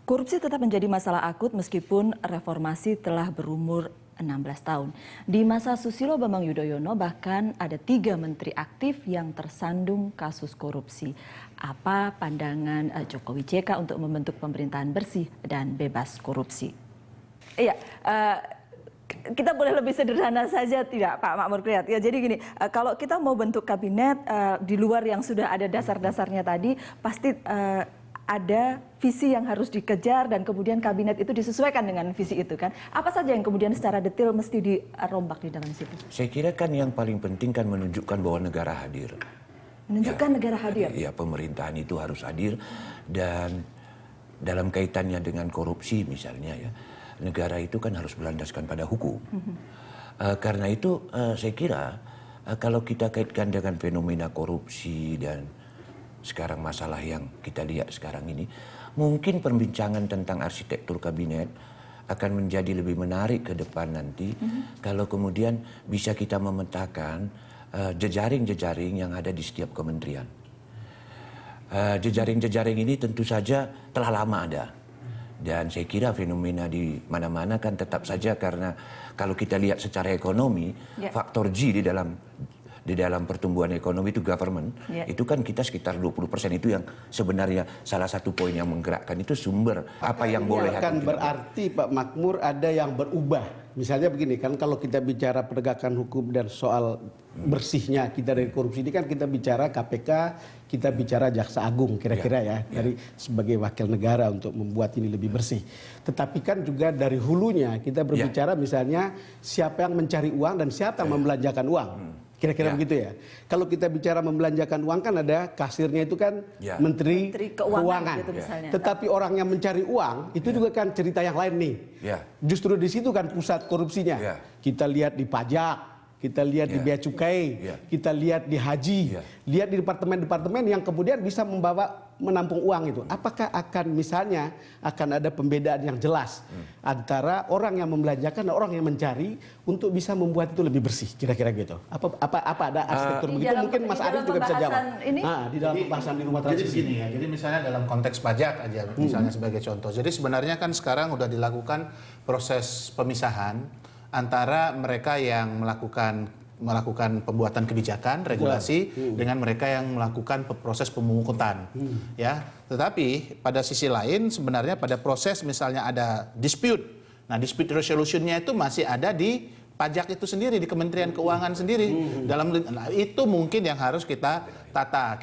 Korupsi tetap menjadi masalah akut meskipun reformasi telah berumur 16 tahun. Di masa Susilo Bambang Yudhoyono bahkan ada 3 menteri aktif yang tersandung kasus korupsi. Apa pandangan Jokowi JK untuk membentuk pemerintahan bersih dan bebas korupsi? Iya, kita boleh lebih sederhana saja tidak Pak Makmur Priyat? Ya, jadi gini, kalau kita mau bentuk kabinet di luar yang sudah ada dasar-dasarnya tadi, pasti ada visi yang harus dikejar dan kemudian kabinet itu disesuaikan dengan visi itu kan. Apa saja yang kemudian secara detail mesti dirombak di dalam situ? Saya kira kan yang paling penting kan menunjukkan bahwa negara hadir. Menunjukkan ya, negara hadir? Ya, pemerintahan itu harus hadir dan dalam kaitannya dengan korupsi misalnya ya, negara itu kan harus berlandaskan pada hukum. Karena itu saya kira kalau kita kaitkan dengan fenomena korupsi dan sekarang masalah yang kita lihat sekarang ini, mungkin perbincangan tentang arsitektur kabinet akan menjadi lebih menarik ke depan nanti kalau kemudian bisa kita memetakan jejaring-jejaring yang ada di setiap kementerian. Jejaring-jejaring ini tentu saja telah lama ada. Dan saya kira fenomena di mana-mana kan tetap saja karena kalau kita lihat secara ekonomi, faktor G di dalam pertumbuhan ekonomi itu government, itu kan kita sekitar 20% itu yang sebenarnya salah satu poin yang menggerakkan itu sumber apa yang boleh. Akan berarti Pak Makmur ada yang berubah. Misalnya begini kan, kalau kita bicara penegakan hukum dan soal bersihnya kita dari korupsi ini kan kita bicara KPK, kita bicara Jaksa Agung kira-kira ya, dari sebagai wakil negara untuk membuat ini lebih bersih. Tetapi kan juga dari hulunya kita berbicara misalnya siapa yang mencari uang dan siapa yang membelanjakan uang. Kira-kira begitu ya. Kalau kita bicara membelanjakan uang kan ada kasirnya itu kan Menteri Keuangan. Gitu misalnya. Tetapi orang yang mencari uang itu juga kan cerita yang lain nih. Justru di situ kan pusat korupsinya. Kita lihat di pajak, kita lihat di bea cukai, kita lihat di haji, lihat di departemen-departemen yang kemudian bisa menampung uang itu. Apakah akan misalnya akan ada pembedaan yang jelas antara orang yang membelanjakan dan orang yang mencari untuk bisa membuat itu lebih bersih, kira-kira gitu. Apa ada arsitektur begitu? Mungkin Mas Arief juga bisa jawab. Di dalam pembahasan di rumah transisi. Jadi begini ya, jadi misalnya dalam konteks pajak aja misalnya sebagai contoh. Jadi sebenarnya kan sekarang udah dilakukan proses pemisahan antara mereka yang melakukan pembuatan kebijakan, regulasi dengan mereka yang melakukan proses pemungutan. Ya, tetapi pada sisi lain sebenarnya pada proses misalnya ada dispute. Nah, dispute resolution-nya itu masih ada di pajak itu sendiri, di Kementerian Keuangan sendiri. Itu mungkin yang harus kita tata,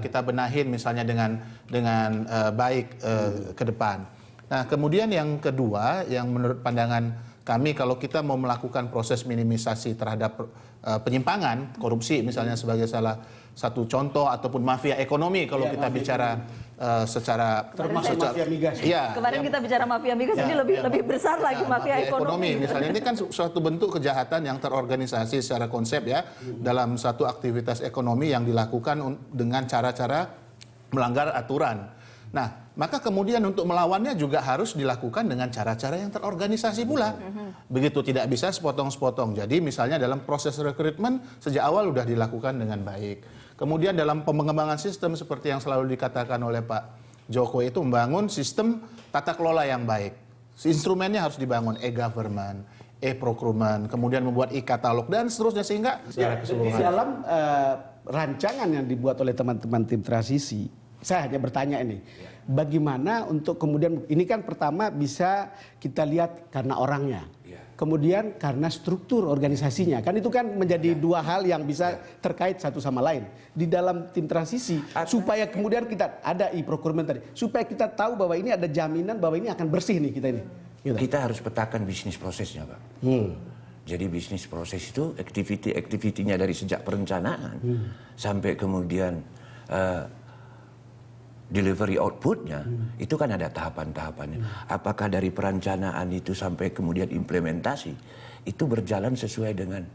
kita benahin misalnya dengan baik ke depan. Nah, kemudian yang kedua yang menurut pandangan kami kalau kita mau melakukan proses minimisasi terhadap penyimpangan, korupsi misalnya sebagai salah satu contoh ataupun mafia ekonomi kalau kita bicara secara termasuk mafia migas. Kemarin kita bicara mafia migas ini lebih besar lagi mafia ekonomi. Misalnya ini kan suatu bentuk kejahatan yang terorganisasi secara konsep ya dalam satu aktivitas ekonomi yang dilakukan dengan cara-cara melanggar aturan. Nah, maka kemudian untuk melawannya juga harus dilakukan dengan cara-cara yang terorganisasi pula. Begitu, tidak bisa sepotong-sepotong. Jadi misalnya dalam proses rekrutmen sejak awal sudah dilakukan dengan baik. Kemudian dalam pengembangan sistem seperti yang selalu dikatakan oleh Pak Jokowi itu membangun sistem tata kelola yang baik. Instrumennya harus dibangun, e-government, e-procurement, kemudian membuat e-katalog dan seterusnya sehingga secara keseluruhan. Di dalam rancangan yang dibuat oleh teman-teman tim transisi, saya hanya bertanya ini, bagaimana untuk kemudian, ini kan pertama bisa kita lihat karena orangnya, kemudian karena struktur organisasinya, kan itu kan menjadi dua hal yang bisa terkait satu sama lain. Di dalam tim transisi, supaya kemudian kita ada e-procurement tadi, supaya kita tahu bahwa ini ada jaminan bahwa ini akan bersih nih kita ini. Kita harus petakan bisnis prosesnya, Pak. Jadi bisnis proses itu aktivitinya dari sejak perencanaan sampai kemudian delivery outputnya itu kan ada tahapan-tahapannya. Apakah dari perencanaan itu sampai kemudian implementasi itu berjalan sesuai dengan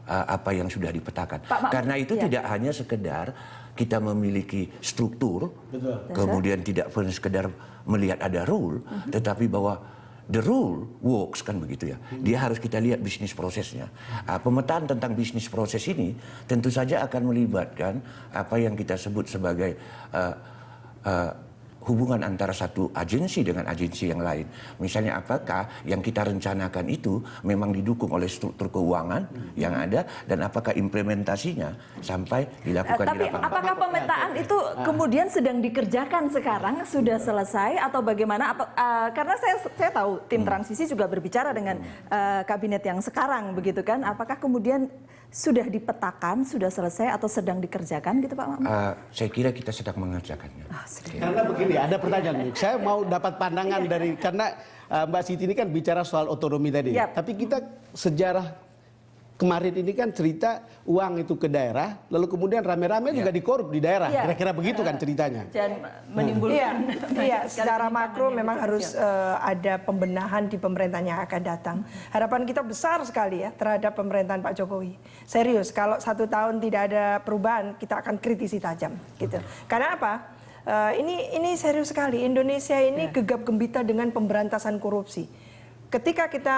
apa yang sudah dipetakan. Karena itu tidak hanya sekedar kita memiliki struktur, kemudian tidak sekedar melihat ada rule, tetapi bahwa the rule works kan begitu ya. Dia harus kita lihat bisnis prosesnya. Pemetaan tentang bisnis proses ini tentu saja akan melibatkan apa yang kita sebut sebagai hubungan antara satu agensi dengan agensi yang lain. Misalnya apakah yang kita rencanakan itu memang didukung oleh struktur keuangan yang ada dan apakah implementasinya sampai dilakukan di Tapi lapangan. apakah pemetaan itu kemudian sedang dikerjakan sekarang, sudah selesai atau bagaimana? Karena saya tahu tim transisi juga berbicara dengan kabinet yang sekarang begitu kan. Apakah kemudian sudah dipetakan, sudah selesai atau sedang dikerjakan gitu Pak Makmur? Saya kira kita sedang mengerjakannya. Karena begini, ada pertanyaan nih. Saya mau dapat pandangan dari, karena Mbak Siti ini kan bicara soal otonomi tadi. Yap. Tapi kita sejarah kemarin ini kan cerita uang itu ke daerah, lalu kemudian rame-rame juga dikorup di daerah. Iya. Kira-kira begitu kan ceritanya. Dan menimbulkan Iya, secara makro memang harus ada pembenahan di pemerintahan yang akan datang. Harapan kita besar sekali ya terhadap pemerintahan Pak Jokowi. Serius, kalau 1 tahun tidak ada perubahan, kita akan kritisi tajam, gitu. Karena apa? Ini serius sekali. Indonesia ini gegap gembita dengan pemberantasan korupsi. Ketika kita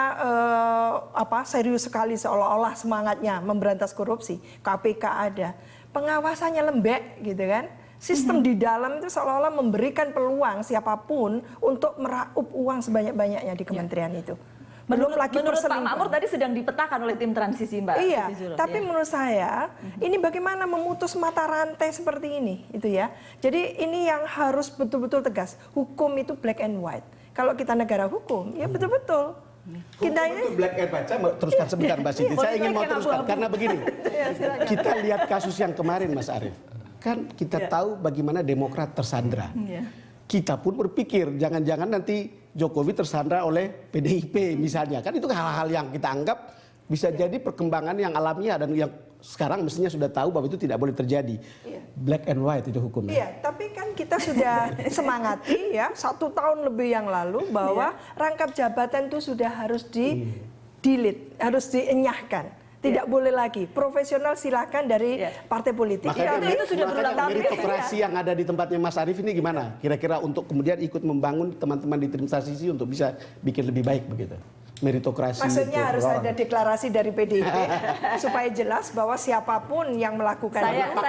serius sekali seolah-olah semangatnya memberantas korupsi, KPK ada, pengawasannya lembek, gitu kan? Sistem di dalam itu seolah-olah memberikan peluang siapapun untuk meraup uang sebanyak-banyaknya di kementerian itu. menurut Pak perselingkuhan. Makmur tadi sedang dipetakan oleh tim transisi Mbak. Iya, Siti Zuhro, tapi menurut saya ini bagaimana memutus mata rantai seperti ini, itu ya. Jadi ini yang harus betul-betul tegas. Hukum itu black and white. Kalau kita negara hukum, ya betul-betul. Kita Hukum ini itu black and white. Saya mau teruskan sebentar Mbak Siti. Saya ingin mau teruskan karena begini. Kita lihat kasus yang kemarin Mas Arief. Kan kita tahu bagaimana Demokrat tersandra. Kita pun berpikir jangan-jangan nanti Jokowi tersandra oleh PDIP misalnya. Kan itu hal-hal yang kita anggap bisa jadi perkembangan yang alamiah dan yang sekarang mestinya sudah tahu bahwa itu tidak boleh terjadi. Black and white itu hukumnya. Iya, tapi kan kita sudah semangati ya 1 tahun lebih yang lalu bahwa rangkap jabatan itu sudah harus di-delete, harus dienyahkan. Tidak boleh lagi. Profesional silakan dari partai politik. Makanya, itu sudah berulang tahun. meritokrasi yang ada di tempatnya Mas Arief ini gimana? Kira-kira untuk kemudian ikut membangun teman-teman di tim transisi untuk bisa bikin lebih baik begitu. Meritokrasi. Maksudnya itu. harus ada deklarasi dari PDIP supaya jelas bahwa siapapun yang melakukan saya cukup,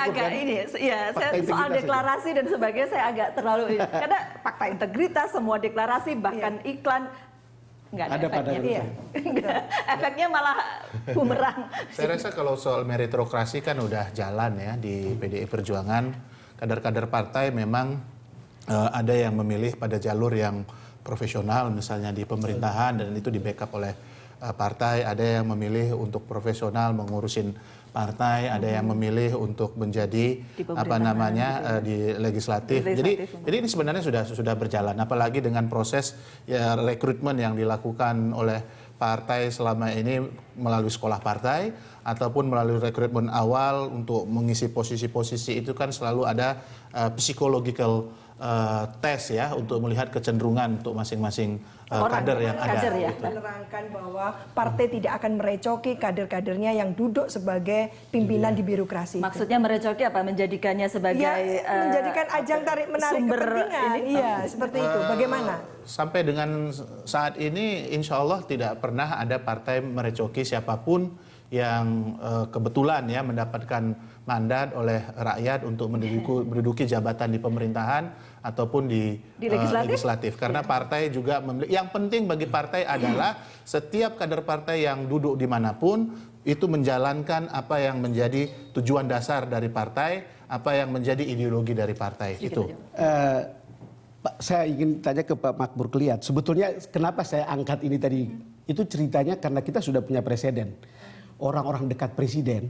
agak kan? ini ya Fakta soal integritas deklarasi dan sebagainya saya agak terlalu ini. Karena fakta integritas semua deklarasi bahkan iklan nggak ada pada efeknya. Efeknya malah bumerang. Saya rasa kalau soal meritokrasi kan udah jalan ya di PDI Perjuangan. Kader-kader partai memang ada yang memilih pada jalur yang profesional misalnya di pemerintahan dan itu di backup oleh partai. Ada yang memilih untuk profesional mengurusin partai, ada yang memilih untuk menjadi di legislatif. Jadi ini sebenarnya sudah berjalan. Apalagi dengan proses rekrutmen yang dilakukan oleh partai selama ini melalui sekolah partai ataupun melalui rekrutmen awal untuk mengisi posisi-posisi itu kan selalu ada psychological tes ya untuk melihat kecenderungan untuk masing-masing kader yang ada. Gitu. Menerangkan bahwa partai tidak akan merecoki kader-kadernya yang duduk sebagai pimpinan di birokrasi. Maksudnya merecoki apa? Menjadikannya sebagai menjadikan ajang tarik-menarik kepentingan. Iya, seperti itu. Bagaimana? Sampai dengan saat ini insya Allah tidak pernah ada partai merecoki siapapun yang kebetulan ya mendapatkan mandat oleh rakyat untuk menduduki jabatan di pemerintahan ataupun di legislatif. Karena partai juga yang penting bagi partai adalah setiap kader partai yang duduk dimanapun itu menjalankan apa yang menjadi tujuan dasar dari partai, apa yang menjadi ideologi dari partai. Itu. Pak, saya ingin tanya ke Pak Makmur Kliat. Sebetulnya kenapa saya angkat ini tadi? Itu ceritanya karena kita sudah punya presiden. Orang-orang dekat presiden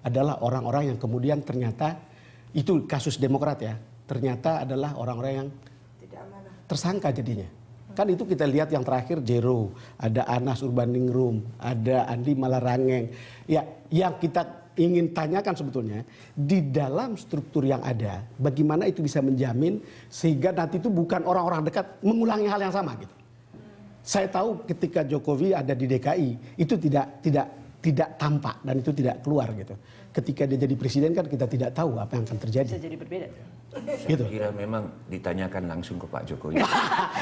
adalah orang-orang yang kemudian ternyata itu kasus Demokrat ya. Ternyata adalah orang-orang yang tersangka jadinya. Kan itu kita lihat yang terakhir Jero, ada Anas Urbaningrum, ada Andi Malarangeng. Ya, yang kita ingin tanyakan sebetulnya di dalam struktur yang ada, bagaimana itu bisa menjamin sehingga nanti itu bukan orang-orang dekat mengulangi hal yang sama gitu. Saya tahu ketika Jokowi ada di DKI itu tidak tampak dan itu tidak keluar gitu. Ketika dia jadi presiden kan kita tidak tahu apa yang akan terjadi. Bisa jadi berbeda. Gitu. Saya kira memang ditanyakan langsung ke Pak Jokowi.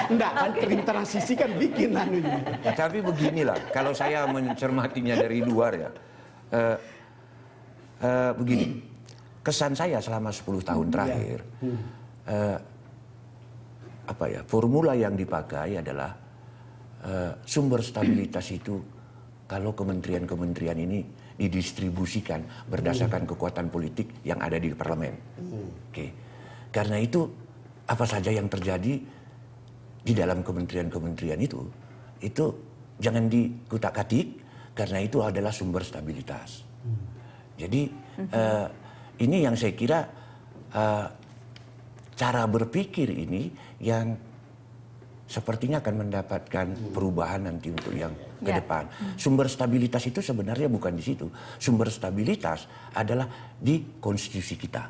Enggak kan tim transisi kan bikin anunya. Tapi beginilah, kalau saya mencermatinya dari luar ya, begini, kesan saya selama 10 tahun terakhir, formula yang dipakai adalah sumber stabilitas itu kalau kementerian-kementerian ini didistribusikan berdasarkan kekuatan politik yang ada di parlemen. Oke. Karena itu apa saja yang terjadi di dalam kementerian-kementerian itu jangan dikutak-katik karena itu adalah sumber stabilitas. Jadi ini yang saya kira cara berpikir ini yang sepertinya akan mendapatkan perubahan nanti untuk yang ke depan. Sumber stabilitas itu sebenarnya bukan di situ. Sumber stabilitas adalah di konstitusi kita.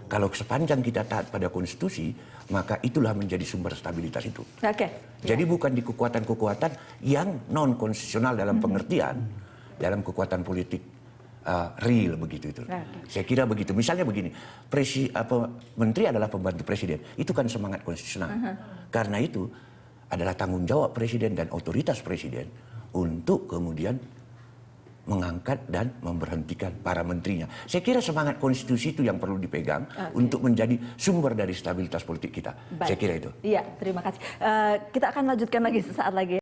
Kalau sepanjang kita taat pada konstitusi, maka itulah menjadi sumber stabilitas itu. Jadi bukan di kekuatan-kekuatan yang non konstitusional dalam pengertian, dalam kekuatan politik real begitu itu. Saya kira begitu. Misalnya begini, menteri adalah pembantu presiden, itu kan semangat konstitusional. Karena itu adalah tanggung jawab presiden dan otoritas presiden untuk kemudian mengangkat dan memberhentikan para menterinya. Saya kira semangat konstitusi itu yang perlu dipegang untuk menjadi sumber dari stabilitas politik kita. Saya kira itu. Iya, terima kasih. Kita akan lanjutkan lagi sesaat lagi.